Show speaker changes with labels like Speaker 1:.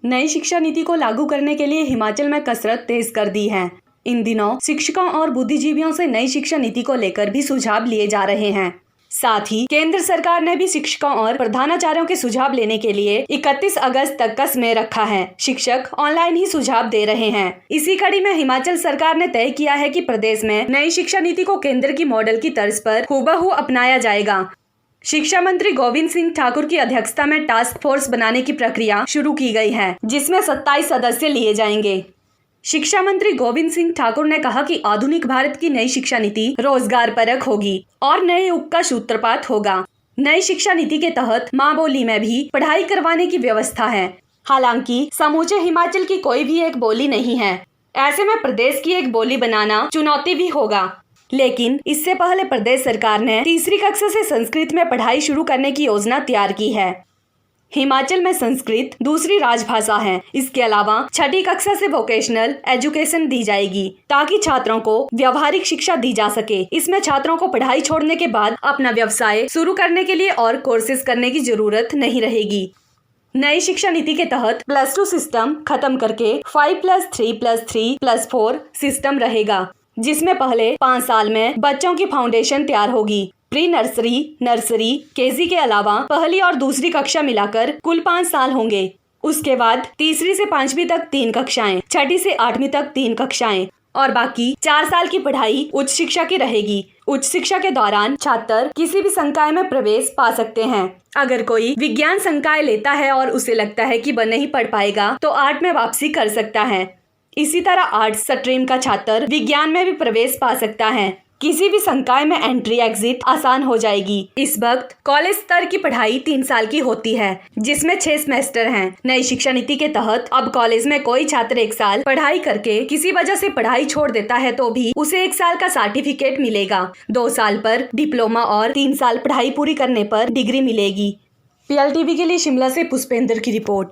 Speaker 1: नई शिक्षा नीति को लागू करने के लिए हिमाचल में कसरत तेज कर दी है। इन दिनों शिक्षकों और बुद्धिजीवियों से नई शिक्षा नीति को लेकर भी सुझाव लिए जा रहे हैं। साथ ही केंद्र सरकार ने भी शिक्षकों और प्रधानाचार्यों के सुझाव लेने के लिए 31 अगस्त तक का समय रखा है। शिक्षक ऑनलाइन ही सुझाव दे रहे हैं। इसी कड़ी में हिमाचल सरकार ने तय किया है कि प्रदेश में नई शिक्षा नीति को केंद्र की मॉडल की तर्ज पर हूबहू अपनाया जाएगा। शिक्षा मंत्री गोविंद सिंह ठाकुर की अध्यक्षता में टास्क फोर्स बनाने की प्रक्रिया शुरू की गई है, जिसमें 27 सदस्य लिए जाएंगे। शिक्षा मंत्री गोविंद सिंह ठाकुर ने कहा कि आधुनिक भारत की नई शिक्षा नीति रोजगार परक होगी और नए युग का सूत्रपात होगा। नई शिक्षा नीति के तहत माँ बोली में भी पढ़ाई करवाने की व्यवस्था है। हालांकि समूचे हिमाचल की कोई भी एक बोली नहीं है। ऐसे में प्रदेश की एक बोली बनाना चुनौती भी होगा। लेकिन इससे पहले प्रदेश सरकार ने तीसरी कक्षा से संस्कृत में पढ़ाई शुरू करने की योजना तैयार की है। हिमाचल में संस्कृत दूसरी राजभाषा है। इसके अलावा छठी कक्षा से वोकेशनल एजुकेशन दी जाएगी ताकि छात्रों को व्यावहारिक शिक्षा दी जा सके। इसमें छात्रों को पढ़ाई छोड़ने के बाद अपना व्यवसाय शुरू करने के लिए और कोर्सेज करने की जरूरत नहीं रहेगी। नई शिक्षा नीति के तहत +2 सिस्टम खत्म करके 5+3+3+4 सिस्टम रहेगा, जिसमें पहले 5 साल में बच्चों की फाउंडेशन तैयार होगी। प्री नर्सरी, नर्सरी, केजी के अलावा पहली और दूसरी कक्षा मिलाकर कुल 5 साल होंगे। उसके बाद तीसरी से 5वीं तक 3 कक्षाएं, छठी से 8वीं तक 3 कक्षाएं और बाकी 4 साल की पढ़ाई उच्च शिक्षा की रहेगी। उच्च शिक्षा के दौरान छात्र किसी भी संकाय में प्रवेश पा सकते हैं। अगर कोई विज्ञान संकाय लेता है और उसे लगता है कि वह नहीं पढ़ पाएगा तो आर्ट में वापसी कर सकता है। इसी तरह आर्ट्स स्ट्रीम का छात्र विज्ञान में भी प्रवेश पा सकता है। किसी भी संकाय में एंट्री एग्जिट आसान हो जाएगी। इस वक्त कॉलेज स्तर की पढ़ाई 3 साल की होती है, जिसमें 6 सेमेस्टर हैं। नई शिक्षा नीति के तहत अब कॉलेज में कोई छात्र 1 साल पढ़ाई करके किसी वजह से पढ़ाई छोड़ देता है तो भी उसे 1 साल का सर्टिफिकेट मिलेगा। 2 साल पर डिप्लोमा और 3 साल पढ़ाई पूरी करने पर डिग्री मिलेगी। PLTV के लिए शिमला से पुष्पेंद्र की रिपोर्ट।